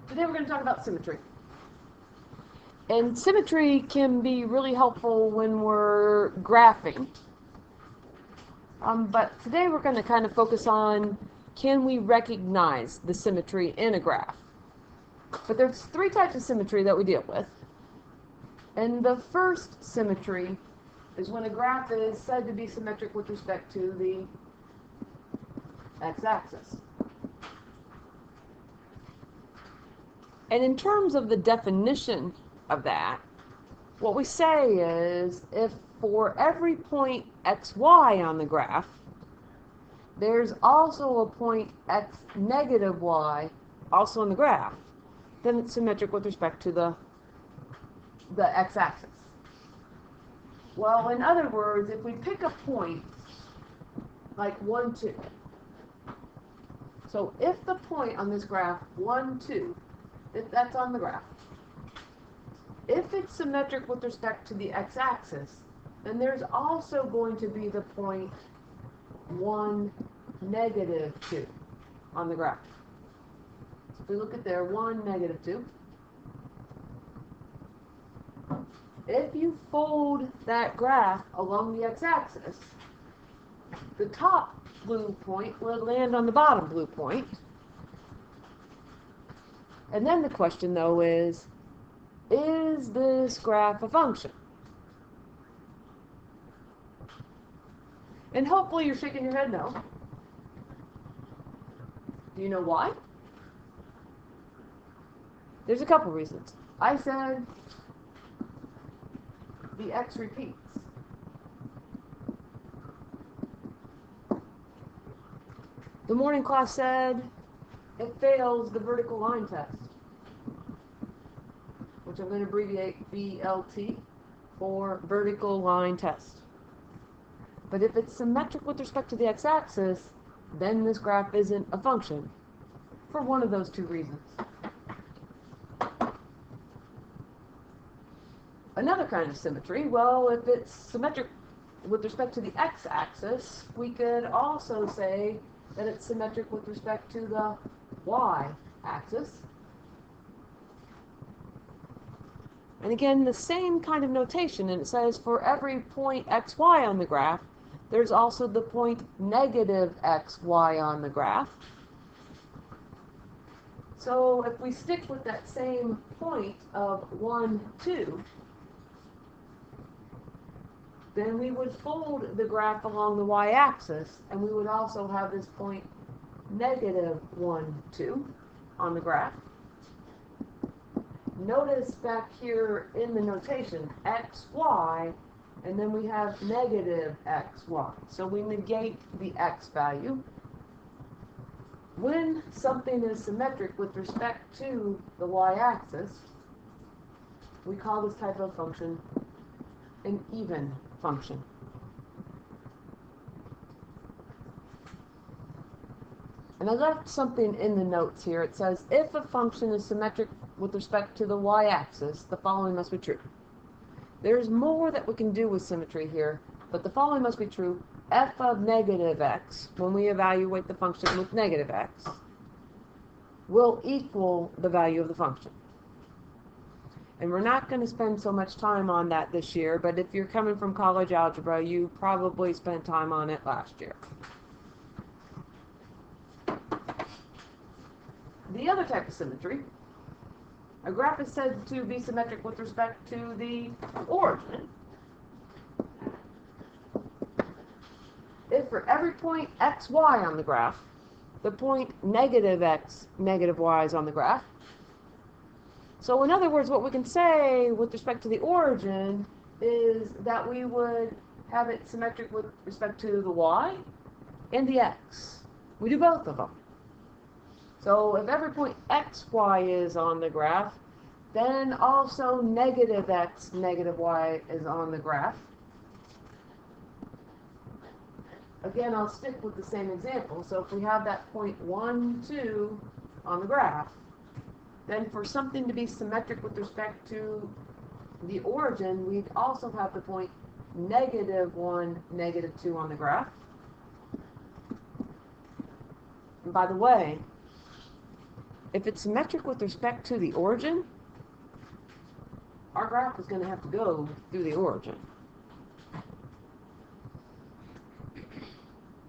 Today we're going to talk about symmetry. And symmetry can be really helpful when we're graphing. But today we're going to kind of focus on, can we recognize the symmetry in a graph? But there's three types of symmetry that we deal with. And the first symmetry is when a graph is said to be symmetric with respect to the x-axis. And in terms of the definition of that, what we say is, if for every point xy on the graph, there's also a point x negative y also on the graph, then it's symmetric with respect to the x-axis. Well, in other words, if we pick a point like 1, 2, so if the point on this graph 1, 2, if that's on the graph, if it's symmetric with respect to the x-axis, then there's also going to be the point 1, negative 2 on the graph. So if we look at there, 1, negative 2. If you fold that graph along the x-axis, the top blue point will land on the bottom blue point. And then the question, though, is this graph a function? And hopefully you're shaking your head no. Do you know why? There's a couple reasons. I said the x repeats. The morning class said it fails the vertical line test, which I'm going to abbreviate VLT for vertical line test. But if it's symmetric with respect to the x-axis, then this graph isn't a function for one of those two reasons. Another kind of symmetry, well, if it's symmetric with respect to the x-axis, we could also say that it's symmetric with respect to the y-axis. And again, the same kind of notation, and it says for every point xy on the graph, there's also the point negative xy on the graph. So if we stick with that same point of 1, 2, then we would fold the graph along the y-axis, and we would also have this point negative 1, 2 on the graph. Notice back here in the notation, xy, and then we have negative xy. So we negate the x value. When something is symmetric with respect to the y-axis, we call this type of function an even function. And I left something in the notes here. It says, if a function is symmetric with respect to the y-axis, the following must be true. There's more that we can do with symmetry here, but the following must be true. F of negative x, when we evaluate the function with negative x, will equal the value of the function. And we're not going to spend so much time on that this year, but if you're coming from college algebra, you probably spent time on it last year. The other type of symmetry, a graph is said to be symmetric with respect to the origin if for every point xy on the graph, the point negative x, negative y is on the graph. So in other words, what we can say with respect to the origin is that we would have it symmetric with respect to the y and the x. We do both of them. So if every point xy is on the graph, then also negative x, negative y is on the graph. Again, I'll stick with the same example. So if we have that point 1, 2 on the graph, then for something to be symmetric with respect to the origin, we'd also have the point negative 1, negative 2 on the graph. And by the way, if it's symmetric with respect to the origin, our graph is going to have to go through the origin.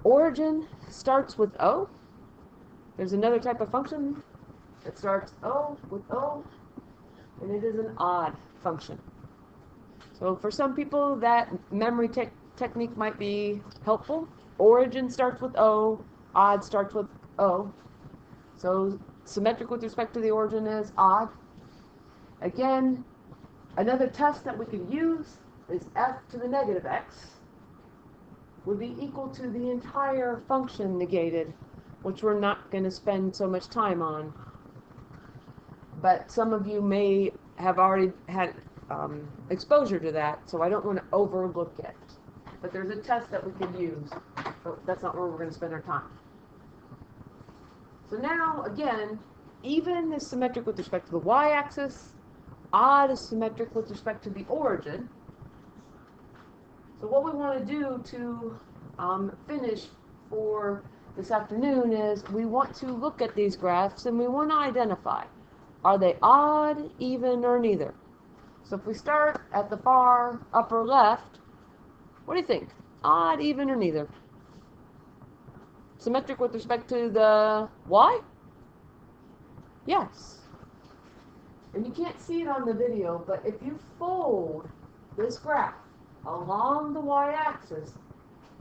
Origin starts with O. There's another type of function that starts O with O, and it is an odd function. So for some people, that memory technique might be helpful. Origin starts with O, odd starts with O. So symmetric with respect to the origin is odd. Again, another test that we could use is f to the negative x would be equal to the entire function negated, which we're not going to spend so much time on. But some of you may have already had exposure to that, so I don't want to overlook it. But there's a test that we could use, but that's not where we're going to spend our time. So now, again, even is symmetric with respect to the y-axis, odd is symmetric with respect to the origin. So what we want to do to finish for this afternoon is we want to look at these graphs and we want to identify, are they odd, even, or neither? So if we start at the far upper left, what do you think? Odd, even, or neither? Symmetric with respect to the y? Yes. And you can't see it on the video, but if you fold this graph along the y-axis,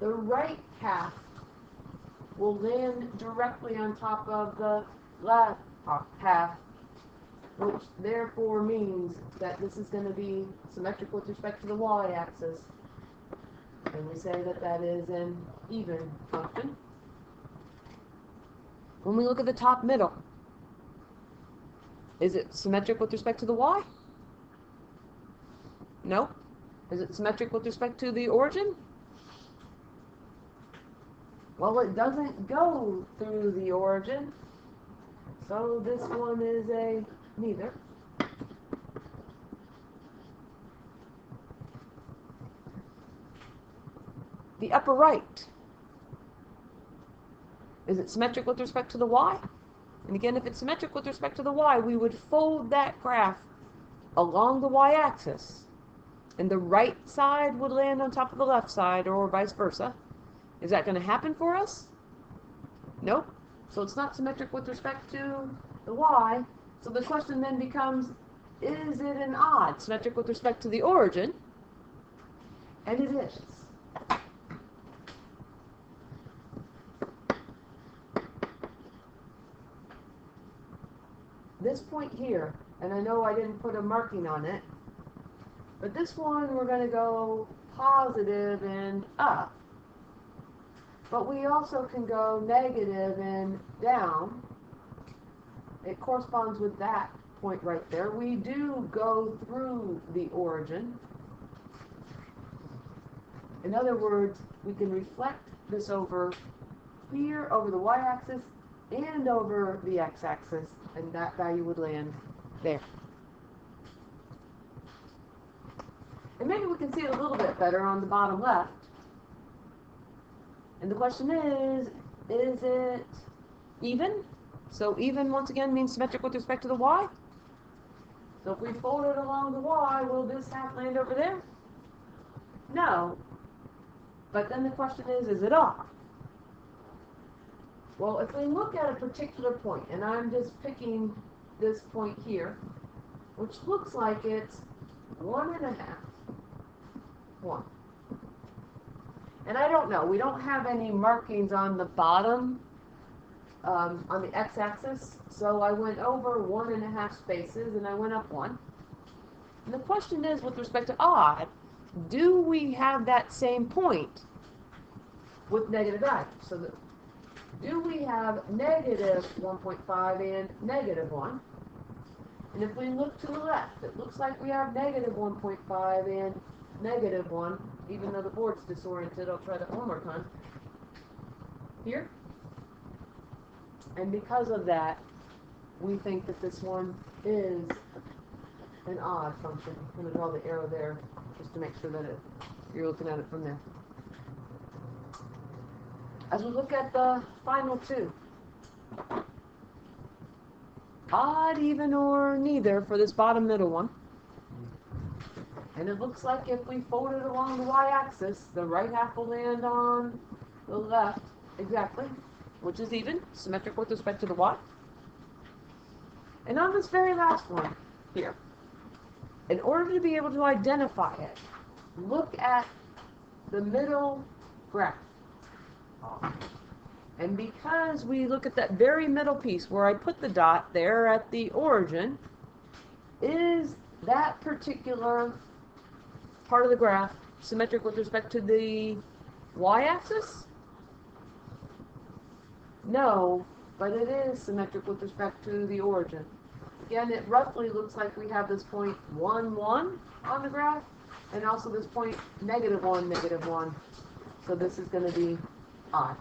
the right half will land directly on top of the left half, which therefore means that this is going to be symmetric with respect to the y-axis. And we say that that is an even function. When we look at the top middle, is it symmetric with respect to the y? No. Is it symmetric with respect to the origin? Well, it doesn't go through the origin, so this one is a neither. The upper right, is it symmetric with respect to the y? And again, if it's symmetric with respect to the y, we would fold that graph along the y-axis, and the right side would land on top of the left side, or vice versa. Is that going to happen for us? Nope. So it's not symmetric with respect to the y. So the question then becomes, is it an odd, symmetric with respect to the origin? And it is. This point here, and I know I didn't put a marking on it, but this one we're going to go positive and up. But we also can go negative and down. It corresponds with that point right there. We do go through the origin. In other words, we can reflect this over here, over the y-axis, and over the x-axis, and that value would land there. And maybe we can see it a little bit better on the bottom left. And the question is it even? So even, once again, means symmetric with respect to the y. So if we fold it along the y, will this half land over there? No. But then the question is it odd? Well, if we look at a particular point, and I'm just picking this point here, which looks like it's 1.5, 1. And I don't know, we don't have any markings on the bottom, on the x-axis, so I went over 1.5 spaces and I went up 1. And the question is, with respect to odd, do we have that same point with negative values? So do we have negative 1.5 and negative 1? And if we look to the left, it looks like we have negative 1.5 and negative 1, even though the board's disoriented. I'll try that one more time. Here. And because of that, we think that this one is an odd function. I'm going to draw the arrow there just to make sure that you're looking at it from there. As we look at the final two, odd, even, or neither for this bottom middle one. And it looks like if we fold it along the y-axis, the right half will land on the left exactly, which is even, symmetric with respect to the y. And on this very last one here, in order to be able to identify it, look at the middle graph. And because we look at that very middle piece where I put the dot there at the origin, is that particular part of the graph symmetric with respect to the y-axis? No, but it is symmetric with respect to the origin. Again, it roughly looks like we have this point 1, 1 on the graph, and also this point -1, -1. So this is going to be odd.